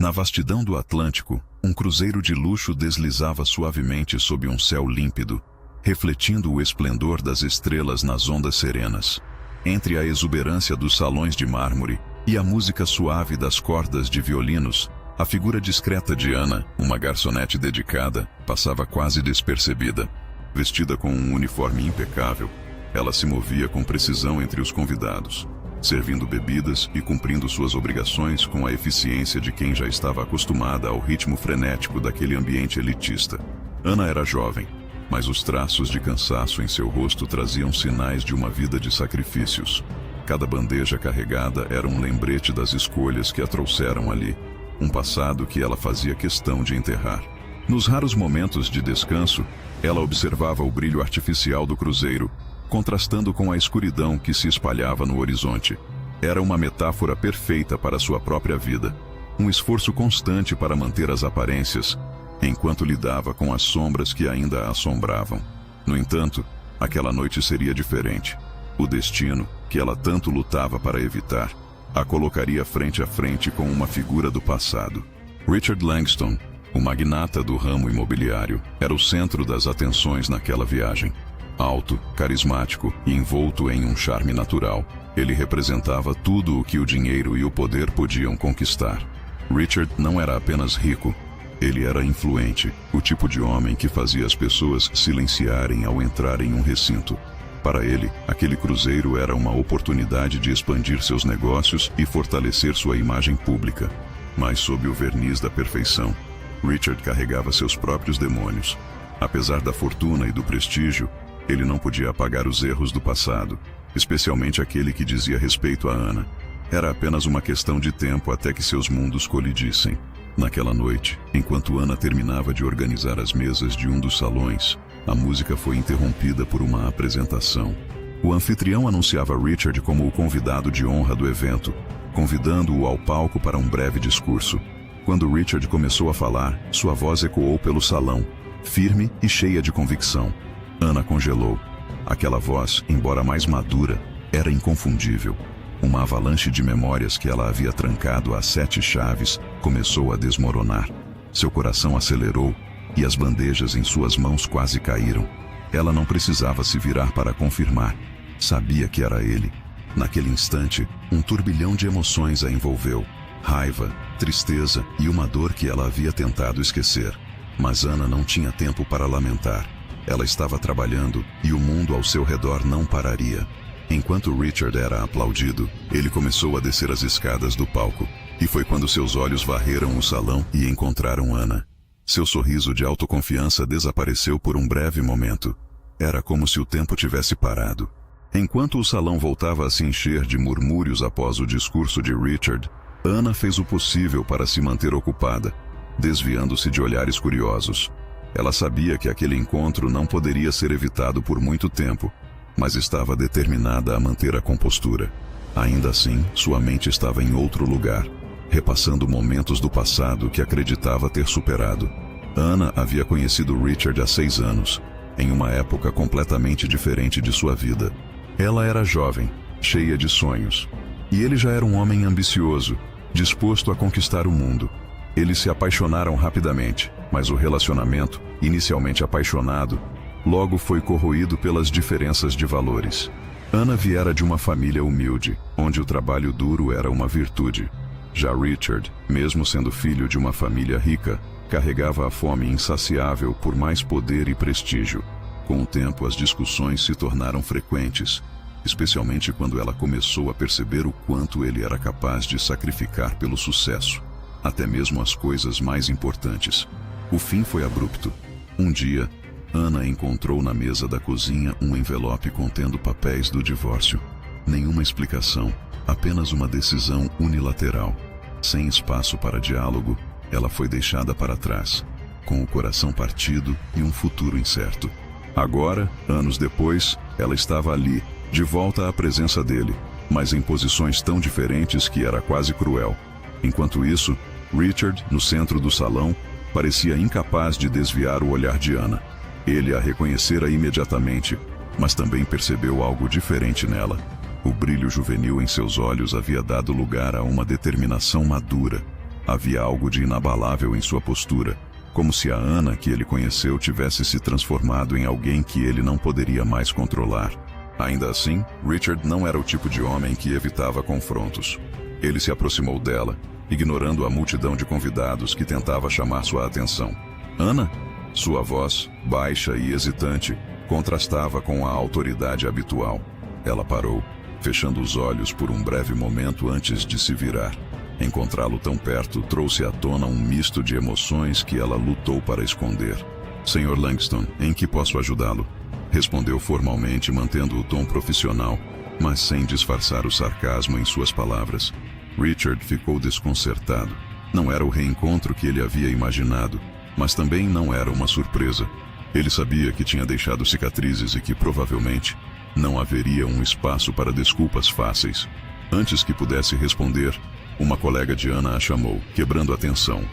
Na vastidão do Atlântico, um cruzeiro de luxo deslizava suavemente sob um céu límpido, refletindo o esplendor das estrelas nas ondas serenas. Entre a exuberância dos salões de mármore e a música suave das cordas de violinos, a figura discreta de Anna, uma garçonete dedicada, passava quase despercebida. Vestida com um uniforme impecável, ela se movia com precisão entre os convidados, servindo bebidas e cumprindo suas obrigações com a eficiência de quem já estava acostumada ao ritmo frenético daquele ambiente elitista. Anna era jovem, mas os traços de cansaço em seu rosto traziam sinais de uma vida de sacrifícios. Cada bandeja carregada era um lembrete das escolhas que a trouxeram ali, um passado que ela fazia questão de enterrar. Nos raros momentos de descanso, ela observava o brilho artificial do cruzeiro, contrastando com a escuridão que se espalhava no horizonte. Era uma metáfora perfeita para sua própria vida, um esforço constante para manter as aparências, enquanto lidava com as sombras que ainda a assombravam. No entanto, aquela noite seria diferente. O destino, que ela tanto lutava para evitar, a colocaria frente a frente com uma figura do passado. Richard Langston, o magnata do ramo imobiliário, era o centro das atenções naquela viagem. Alto, carismático e envolto em um charme natural, ele representava tudo o que o dinheiro e o poder podiam conquistar. Richard não era apenas rico, ele era influente, o tipo de homem que fazia as pessoas silenciarem ao entrar em um recinto. Para ele, aquele cruzeiro era uma oportunidade de expandir seus negócios e fortalecer sua imagem pública. Mas sob o verniz da perfeição, Richard carregava seus próprios demônios. Apesar da fortuna e do prestígio, ele não podia apagar os erros do passado, especialmente aquele que dizia respeito a Anna. Era apenas uma questão de tempo até que seus mundos colidissem. Naquela noite, enquanto Anna terminava de organizar as mesas de um dos salões, a música foi interrompida por uma apresentação. O anfitrião anunciava Richard como o convidado de honra do evento, convidando-o ao palco para um breve discurso. Quando Richard começou a falar, sua voz ecoou pelo salão, firme e cheia de convicção. Anna congelou. Aquela voz, embora mais madura, era inconfundível. Uma avalanche de memórias que ela havia trancado a 7 chaves começou a desmoronar. Seu coração acelerou e as bandejas em suas mãos quase caíram. Ela não precisava se virar para confirmar. Sabia que era ele. Naquele instante, um turbilhão de emoções a envolveu. Raiva, tristeza e uma dor que ela havia tentado esquecer. Mas Anna não tinha tempo para lamentar. Ela estava trabalhando e o mundo ao seu redor não pararia. Enquanto Richard era aplaudido, ele começou a descer as escadas do palco. E foi quando seus olhos varreram o salão e encontraram Anna. Seu sorriso de autoconfiança desapareceu por um breve momento. Era como se o tempo tivesse parado. Enquanto o salão voltava a se encher de murmúrios após o discurso de Richard, Anna fez o possível para se manter ocupada, desviando-se de olhares curiosos. Ela sabia que aquele encontro não poderia ser evitado por muito tempo, mas estava determinada a manter a compostura. Ainda assim, sua mente estava em outro lugar, repassando momentos do passado que acreditava ter superado. Anna havia conhecido Richard há 6 anos, em uma época completamente diferente de sua vida. Ela era jovem, cheia de sonhos, e ele já era um homem ambicioso, disposto a conquistar o mundo. Eles se apaixonaram rapidamente, mas o relacionamento, inicialmente apaixonado, logo foi corroído pelas diferenças de valores. Anna viera de uma família humilde, onde o trabalho duro era uma virtude. Já Richard, mesmo sendo filho de uma família rica, carregava a fome insaciável por mais poder e prestígio. Com o tempo, as discussões se tornaram frequentes, especialmente quando ela começou a perceber o quanto ele era capaz de sacrificar pelo sucesso, até mesmo as coisas mais importantes. O fim foi abrupto. Um dia, Anna encontrou na mesa da cozinha um envelope contendo papéis do divórcio. Nenhuma explicação, apenas uma decisão unilateral. Sem espaço para diálogo, ela foi deixada para trás, com o coração partido e um futuro incerto. Agora, anos depois, ela estava ali, de volta à presença dele, mas em posições tão diferentes que era quase cruel. Enquanto isso, Richard, no centro do salão, parecia incapaz de desviar o olhar de Anna. Ele a reconhecera imediatamente, mas também percebeu algo diferente nela. O brilho juvenil em seus olhos havia dado lugar a uma determinação madura. Havia algo de inabalável em sua postura, como se a Ana que ele conheceu tivesse se transformado em alguém que ele não poderia mais controlar. Ainda assim, Richard não era o tipo de homem que evitava confrontos. Ele se aproximou dela, ignorando a multidão de convidados que tentava chamar sua atenção. Ana? Sua voz, baixa e hesitante, contrastava com a autoridade habitual. Ela parou, fechando os olhos por um breve momento antes de se virar. Encontrá-lo tão perto trouxe à tona um misto de emoções que ela lutou para esconder. Sr. Langston, em que posso ajudá-lo? Respondeu formalmente, mantendo o tom profissional, mas sem disfarçar o sarcasmo em suas palavras. Richard ficou desconcertado. Não era o reencontro que ele havia imaginado, mas também não era uma surpresa. Ele sabia que tinha deixado cicatrizes e que, provavelmente, não haveria um espaço para desculpas fáceis. Antes que pudesse responder, uma colega de Ana a chamou, quebrando a tensão.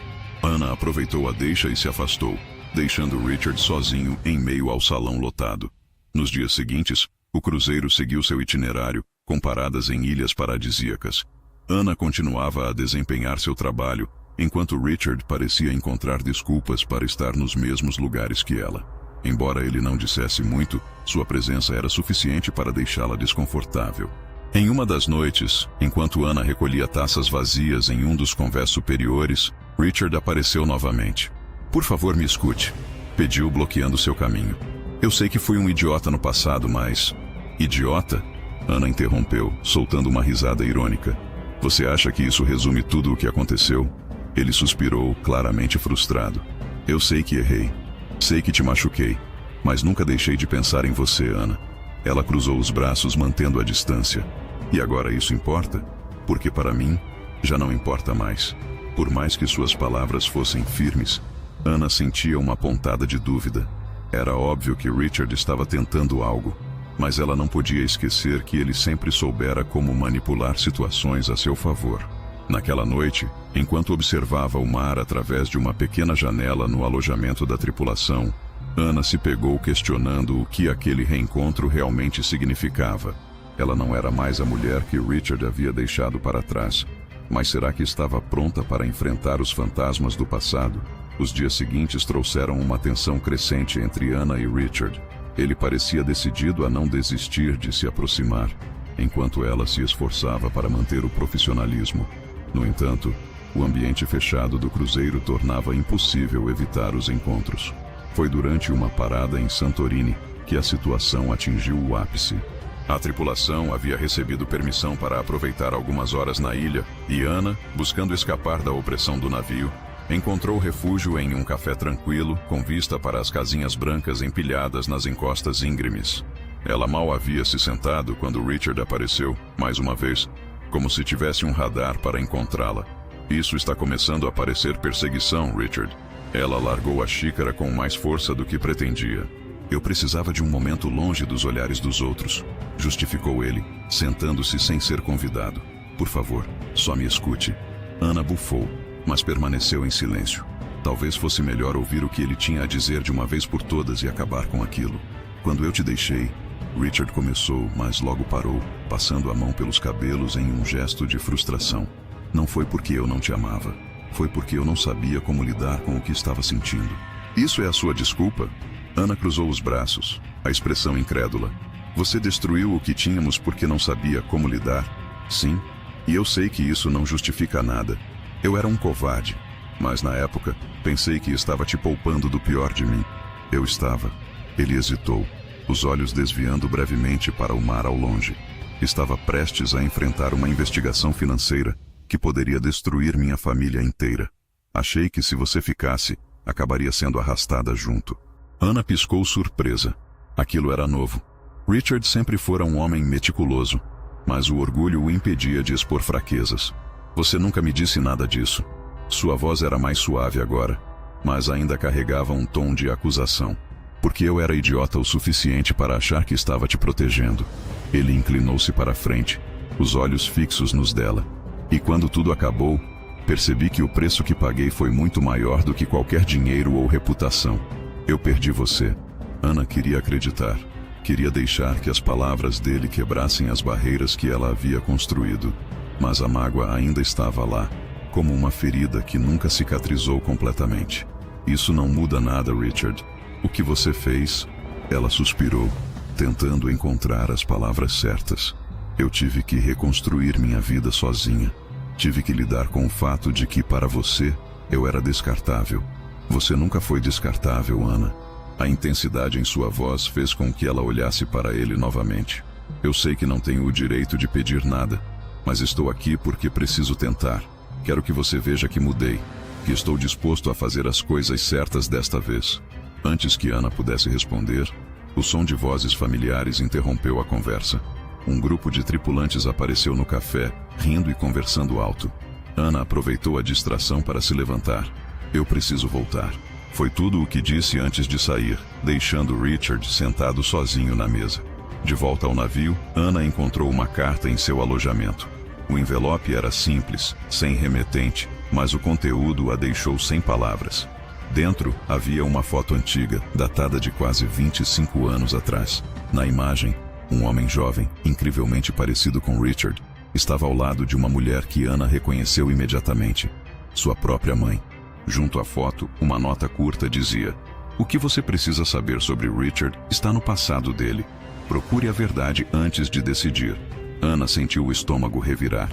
Ana aproveitou a deixa e se afastou, deixando Richard sozinho em meio ao salão lotado. Nos dias seguintes, o cruzeiro seguiu seu itinerário, com paradas em ilhas paradisíacas. Ana continuava a desempenhar seu trabalho, enquanto Richard parecia encontrar desculpas para estar nos mesmos lugares que ela. Embora ele não dissesse muito, sua presença era suficiente para deixá-la desconfortável. Em uma das noites, enquanto Ana recolhia taças vazias em um dos convés superiores, Richard apareceu novamente. "Por favor, me escute", pediu, bloqueando seu caminho. "Eu sei que fui um idiota no passado, mas..." "Idiota?" Ana interrompeu, soltando uma risada irônica. "Você acha que isso resume tudo o que aconteceu?" Ele suspirou, claramente frustrado. "Eu sei que errei. Sei que te machuquei. Mas nunca deixei de pensar em você, Ana." Ela cruzou os braços, mantendo a distância. "E agora isso importa? Porque para mim, já não importa mais." Por mais que suas palavras fossem firmes, Ana sentia uma pontada de dúvida. Era óbvio que Richard estava tentando algo, mas ela não podia esquecer que ele sempre soubera como manipular situações a seu favor. Naquela noite, enquanto observava o mar através de uma pequena janela no alojamento da tripulação, Ana se pegou questionando o que aquele reencontro realmente significava. Ela não era mais a mulher que Richard havia deixado para trás, mas será que estava pronta para enfrentar os fantasmas do passado? Os dias seguintes trouxeram uma tensão crescente entre Ana e Richard. Ele parecia decidido a não desistir de se aproximar, enquanto ela se esforçava para manter o profissionalismo. No entanto, o ambiente fechado do cruzeiro tornava impossível evitar os encontros. Foi durante uma parada em Santorini que a situação atingiu o ápice. A tripulação havia recebido permissão para aproveitar algumas horas na ilha, e Ana, buscando escapar da opressão do navio, encontrou refúgio em um café tranquilo, com vista para as casinhas brancas empilhadas nas encostas íngremes. Ela mal havia se sentado quando Richard apareceu, mais uma vez, como se tivesse um radar para encontrá-la. "Isso está começando a parecer perseguição, Richard." Ela largou a xícara com mais força do que pretendia. "Eu precisava de um momento longe dos olhares dos outros", justificou ele, sentando-se sem ser convidado. "Por favor, só me escute." Ana bufou, mas permaneceu em silêncio. Talvez fosse melhor ouvir o que ele tinha a dizer de uma vez por todas e acabar com aquilo. "Quando eu te deixei..." Richard começou, mas logo parou, passando a mão pelos cabelos em um gesto de frustração. "Não foi porque eu não te amava. Foi porque eu não sabia como lidar com o que estava sentindo." "Isso é a sua desculpa?" Ana cruzou os braços, a expressão incrédula. "Você destruiu o que tínhamos porque não sabia como lidar?" "Sim, e eu sei que isso não justifica nada. Eu era um covarde, mas na época pensei que estava te poupando do pior de mim." "Eu estava." Ele hesitou, os olhos desviando brevemente para o mar ao longe. "Estava prestes a enfrentar uma investigação financeira que poderia destruir minha família inteira. Achei que se você ficasse, acabaria sendo arrastada junto." Ana piscou surpresa. Aquilo era novo. Richard sempre fora um homem meticuloso, mas o orgulho o impedia de expor fraquezas. "Você nunca me disse nada disso." Sua voz era mais suave agora, mas ainda carregava um tom de acusação. "Porque eu era idiota o suficiente para achar que estava te protegendo." Ele inclinou-se para a frente, os olhos fixos nos dela. "E quando tudo acabou, percebi que o preço que paguei foi muito maior do que qualquer dinheiro ou reputação. Eu perdi você." Ana queria acreditar. Queria deixar que as palavras dele quebrassem as barreiras que ela havia construído. Mas a mágoa ainda estava lá, como uma ferida que nunca cicatrizou completamente. Isso não muda nada, Richard. O que você fez? Ela suspirou, tentando encontrar as palavras certas. Eu tive que reconstruir minha vida sozinha. Tive que lidar com o fato de que, para você, eu era descartável. Você nunca foi descartável, Ana. A intensidade em sua voz fez com que ela olhasse para ele novamente. Eu sei que não tenho o direito de pedir nada, mas estou aqui porque preciso tentar. Quero que você veja que mudei, que estou disposto a fazer as coisas certas desta vez. Antes que Ana pudesse responder, o som de vozes familiares interrompeu a conversa. Um grupo de tripulantes apareceu no café, rindo e conversando alto. Ana aproveitou a distração para se levantar. Eu preciso voltar. Foi tudo o que disse antes de sair, deixando Richard sentado sozinho na mesa. De volta ao navio, Ana encontrou uma carta em seu alojamento. O envelope era simples, sem remetente, mas o conteúdo a deixou sem palavras. Dentro havia uma foto antiga, datada de quase 25 anos atrás. Na imagem, um homem jovem, incrivelmente parecido com Richard, estava ao lado de uma mulher que Ana reconheceu imediatamente. Sua própria mãe. Junto à foto, uma nota curta dizia: "O que você precisa saber sobre Richard está no passado dele. Procure a verdade antes de decidir." Ana sentiu o estômago revirar.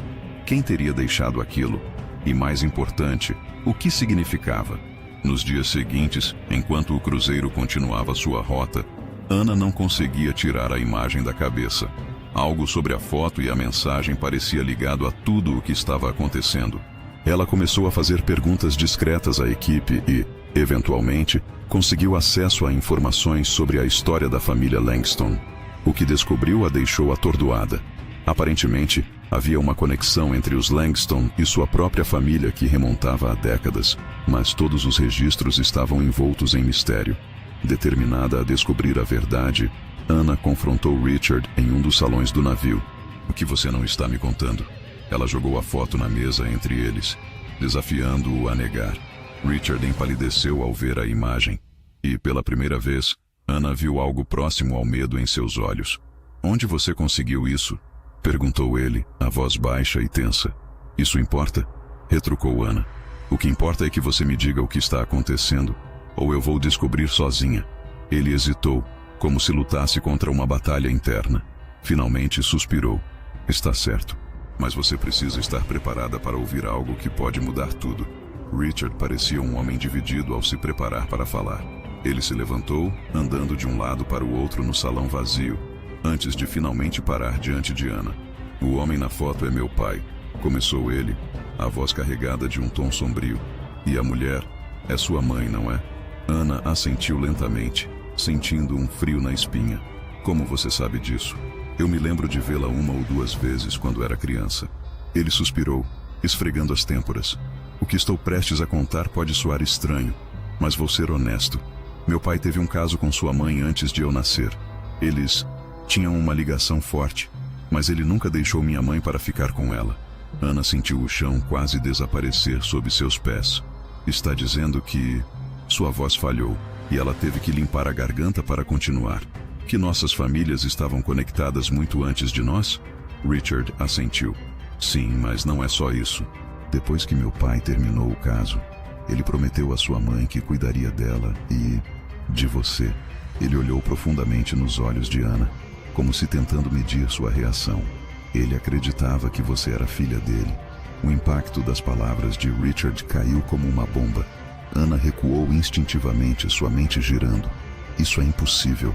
Quem teria deixado aquilo? E mais importante, o que significava? Nos dias seguintes, enquanto o cruzeiro continuava sua rota, Ana não conseguia tirar a imagem da cabeça. Algo sobre a foto e a mensagem parecia ligado a tudo o que estava acontecendo. Ela começou a fazer perguntas discretas à equipe e, eventualmente, conseguiu acesso a informações sobre a história da família Langston. O que descobriu a deixou atordoada. Aparentemente, havia uma conexão entre os Langston e sua própria família que remontava a décadas, mas todos os registros estavam envoltos em mistério. Determinada a descobrir a verdade, Ana confrontou Richard em um dos salões do navio. "O que você não está me contando?" Ela jogou a foto na mesa entre eles, desafiando-o a negar. Richard empalideceu ao ver a imagem, e, pela primeira vez, Ana viu algo próximo ao medo em seus olhos. "Onde você conseguiu isso?" perguntou ele, a voz baixa e tensa. "Isso importa?" retrucou Ana. "O que importa é que você me diga o que está acontecendo, ou eu vou descobrir sozinha." Ele hesitou, como se lutasse contra uma batalha interna. Finalmente suspirou. "Está certo. Mas você precisa estar preparada para ouvir algo que pode mudar tudo." Richard parecia um homem dividido ao se preparar para falar. Ele se levantou, andando de um lado para o outro no salão vazio, antes de finalmente parar diante de Ana. "O homem na foto é meu pai", começou ele, a voz carregada de um tom sombrio. "E a mulher é sua mãe, não é?" Ana assentiu lentamente, sentindo um frio na espinha. "Como você sabe disso?" "Eu me lembro de vê-la uma ou duas vezes quando era criança." Ele suspirou, esfregando as têmporas. "O que estou prestes a contar pode soar estranho, mas vou ser honesto. Meu pai teve um caso com sua mãe antes de eu nascer. Eles tinham uma ligação forte, mas ele nunca deixou minha mãe para ficar com ela." Ana sentiu o chão quase desaparecer sob seus pés. "Está dizendo que..." Sua voz falhou, e ela teve que limpar a garganta para continuar. "Que nossas famílias estavam conectadas muito antes de nós?" Richard assentiu. "Sim, mas não é só isso. Depois que meu pai terminou o caso, ele prometeu à sua mãe que cuidaria dela e... de você." Ele olhou profundamente nos olhos de Ana, como se tentando medir sua reação. "Ele acreditava que você era filha dele." O impacto das palavras de Richard caiu como uma bomba. Ana recuou instintivamente, sua mente girando. "Isso é impossível.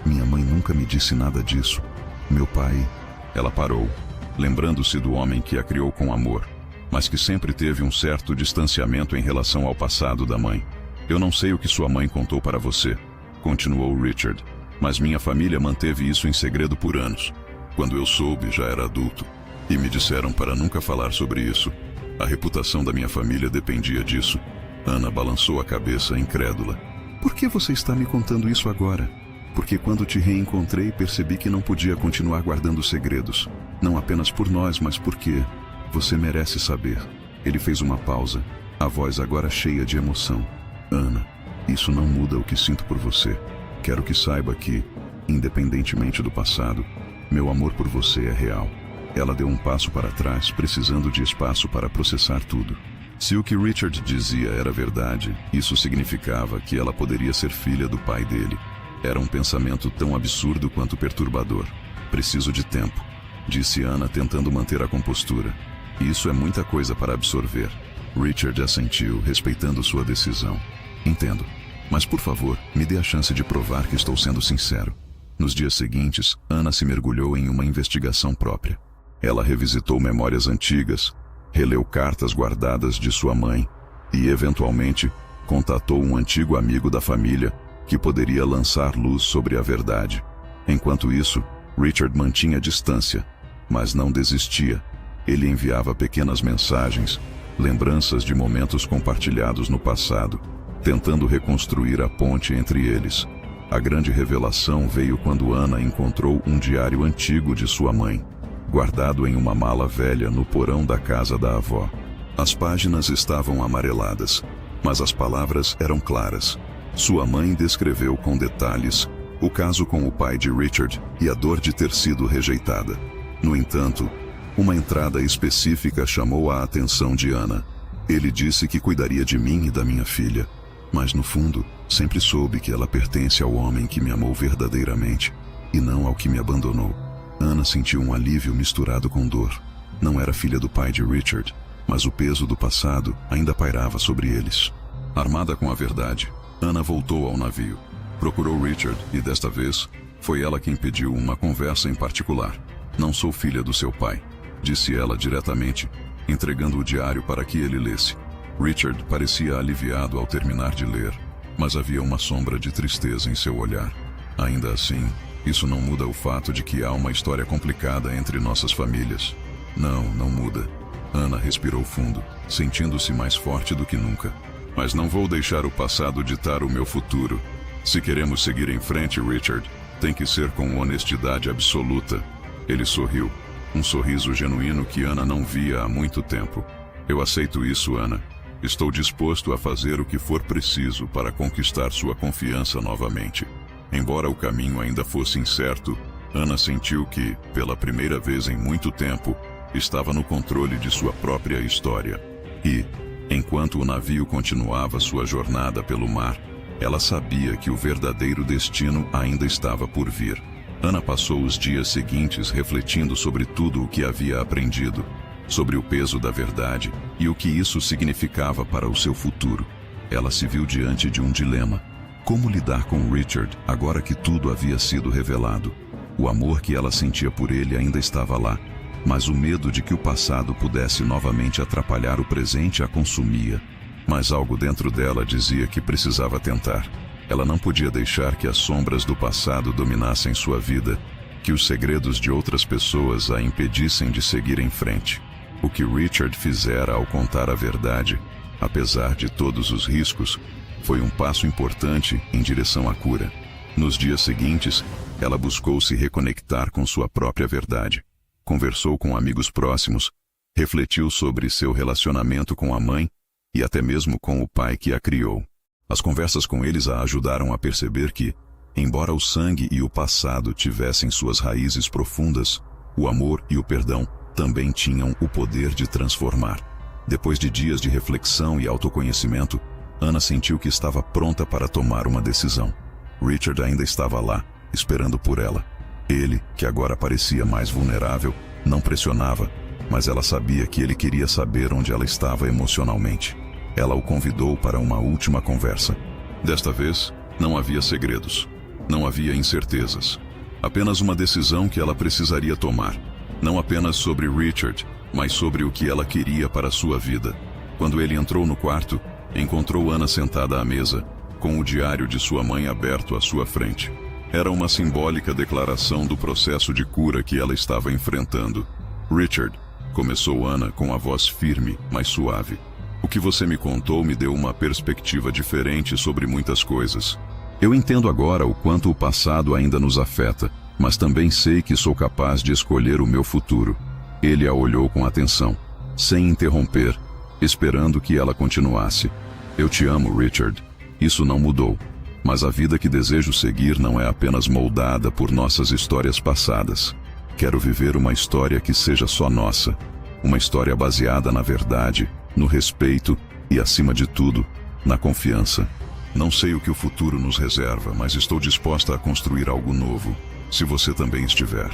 Minha mãe nunca me disse nada disso. Meu pai..." Ela parou, lembrando-se do homem que a criou com amor, mas que sempre teve um certo distanciamento em relação ao passado da mãe. "Eu não sei o que sua mãe contou para você", continuou Richard, "mas minha família manteve isso em segredo por anos. Quando eu soube, já era adulto, e me disseram para nunca falar sobre isso. A reputação da minha família dependia disso." Ana balançou a cabeça, incrédula. "Por que você está me contando isso agora?" "Porque quando te reencontrei, percebi que não podia continuar guardando segredos. Não apenas por nós, mas porque você merece saber." Ele fez uma pausa, a voz agora cheia de emoção. "Ana, isso não muda o que sinto por você. Quero que saiba que, independentemente do passado, meu amor por você é real." Ela deu um passo para trás, precisando de espaço para processar tudo. Se o que Richard dizia era verdade, isso significava que ela poderia ser filha do pai dele. Era um pensamento tão absurdo quanto perturbador. Preciso de tempo, disse Anna, tentando manter a compostura. Isso é muita coisa para absorver. Richard assentiu, respeitando sua decisão. Entendo. Mas, por favor, me dê a chance de provar que estou sendo sincero. Nos dias seguintes, Anna se mergulhou em uma investigação própria. Ela revisitou memórias antigas, releu cartas guardadas de sua mãe e, eventualmente, contatou um antigo amigo da família que poderia lançar luz sobre a verdade. Enquanto isso, Richard mantinha distância, mas não desistia. Ele enviava pequenas mensagens, lembranças de momentos compartilhados no passado, tentando reconstruir a ponte entre eles. A grande revelação veio quando Anna encontrou um diário antigo de sua mãe, guardado em uma mala velha no porão da casa da avó. As páginas estavam amareladas, mas as palavras eram claras. Sua mãe descreveu com detalhes o caso com o pai de Richard e a dor de ter sido rejeitada. No entanto, uma entrada específica chamou a atenção de Anna. Ele disse que cuidaria de mim e da minha filha, mas no fundo, sempre soube que ela pertence ao homem que me amou verdadeiramente e não ao que me abandonou. Anna sentiu um alívio misturado com dor. Não era filha do pai de Richard, mas o peso do passado ainda pairava sobre eles. Armada com a verdade, Anna voltou ao navio. Procurou Richard e, desta vez, foi ela quem pediu uma conversa em particular. Não sou filha do seu pai, disse ela diretamente, entregando o diário para que ele lesse. Richard parecia aliviado ao terminar de ler, mas havia uma sombra de tristeza em seu olhar. Ainda assim, isso não muda o fato de que há uma história complicada entre nossas famílias. Não muda. Anna respirou fundo, sentindo-se mais forte do que nunca. Mas não vou deixar o passado ditar o meu futuro. Se queremos seguir em frente, Richard, tem que ser com honestidade absoluta. Ele sorriu, um sorriso genuíno que Anna não via há muito tempo. Eu aceito isso, Anna. Estou disposto a fazer o que for preciso para conquistar sua confiança novamente. Embora o caminho ainda fosse incerto, Anna sentiu que, pela primeira vez em muito tempo, estava no controle de sua própria história. E, enquanto o navio continuava sua jornada pelo mar, ela sabia que o verdadeiro destino ainda estava por vir. Anna passou os dias seguintes refletindo sobre tudo o que havia aprendido, sobre o peso da verdade e o que isso significava para o seu futuro. Ela se viu diante de um dilema. Como lidar com Richard agora que tudo havia sido revelado? O amor que ela sentia por ele ainda estava lá, mas o medo de que o passado pudesse novamente atrapalhar o presente a consumia. Mas algo dentro dela dizia que precisava tentar. Ela não podia deixar que as sombras do passado dominassem sua vida, que os segredos de outras pessoas a impedissem de seguir em frente. O que Richard fizera ao contar a verdade, apesar de todos os riscos, foi um passo importante em direção à cura. Nos dias seguintes, ela buscou se reconectar com sua própria verdade. Conversou com amigos próximos, refletiu sobre seu relacionamento com a mãe e até mesmo com o pai que a criou. As conversas com eles a ajudaram a perceber que, embora o sangue e o passado tivessem suas raízes profundas, o amor e o perdão também tinham o poder de transformar. Depois de dias de reflexão e autoconhecimento, Anna sentiu que estava pronta para tomar uma decisão. Richard ainda estava lá, esperando por ela. Ele, que agora parecia mais vulnerável, não pressionava, mas ela sabia que ele queria saber onde ela estava emocionalmente. Ela o convidou para uma última conversa. Desta vez, não havia segredos. Não havia incertezas. Apenas uma decisão que ela precisaria tomar. Não apenas sobre Richard, mas sobre o que ela queria para sua vida. Quando ele entrou no quarto, encontrou Anna sentada à mesa, com o diário de sua mãe aberto à sua frente. Era uma simbólica declaração do processo de cura que ela estava enfrentando. Richard, começou Anna com a voz firme, mas suave. O que você me contou me deu uma perspectiva diferente sobre muitas coisas. Eu entendo agora o quanto o passado ainda nos afeta, mas também sei que sou capaz de escolher o meu futuro. Ele a olhou com atenção, sem interromper, esperando que ela continuasse. Eu te amo, Richard. Isso não mudou. Mas a vida que desejo seguir não é apenas moldada por nossas histórias passadas. Quero viver uma história que seja só nossa. Uma história baseada na verdade, no respeito e, acima de tudo, na confiança. Não sei o que o futuro nos reserva, mas estou disposta a construir algo novo, se você também estiver.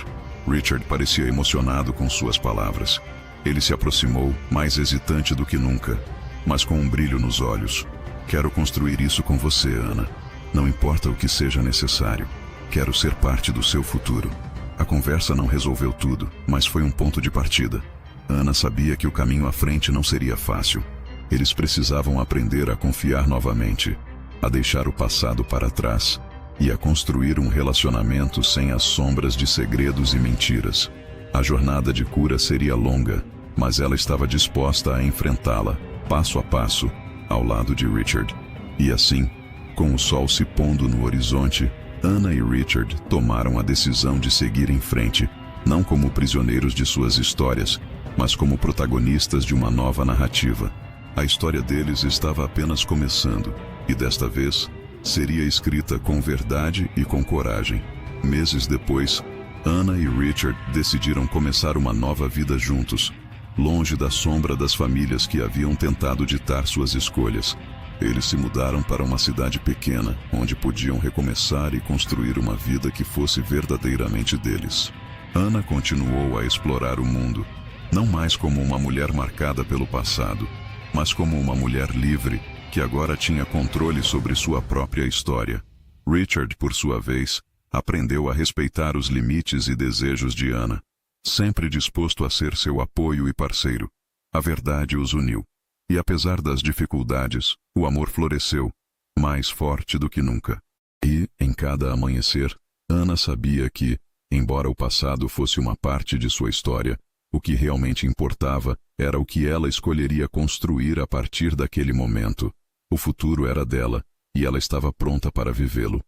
Richard parecia emocionado com suas palavras. Ele se aproximou, mais hesitante do que nunca, mas com um brilho nos olhos. Quero construir isso com você, Ana. Não importa o que seja necessário. Quero ser parte do seu futuro. A conversa não resolveu tudo, mas foi um ponto de partida. Ana sabia que o caminho à frente não seria fácil. Eles precisavam aprender a confiar novamente, a deixar o passado para trás e a construir um relacionamento sem as sombras de segredos e mentiras. A jornada de cura seria longa, mas ela estava disposta a enfrentá-la, passo a passo, ao lado de Richard. E assim, com o sol se pondo no horizonte, Ana e Richard tomaram a decisão de seguir em frente, não como prisioneiros de suas histórias, mas como protagonistas de uma nova narrativa. A história deles estava apenas começando, e desta vez, seria escrita com verdade e com coragem. Meses depois, Ana e Richard decidiram começar uma nova vida juntos, longe da sombra das famílias que haviam tentado ditar suas escolhas. Eles se mudaram para uma cidade pequena, onde podiam recomeçar e construir uma vida que fosse verdadeiramente deles. Ana continuou a explorar o mundo, não mais como uma mulher marcada pelo passado, mas como uma mulher livre, que agora tinha controle sobre sua própria história. Richard, por sua vez, aprendeu a respeitar os limites e desejos de Ana, sempre disposto a ser seu apoio e parceiro. A verdade os uniu. E apesar das dificuldades, o amor floresceu, mais forte do que nunca. E, em cada amanhecer, Ana sabia que, embora o passado fosse uma parte de sua história, o que realmente importava era o que ela escolheria construir a partir daquele momento. O futuro era dela, e ela estava pronta para vivê-lo.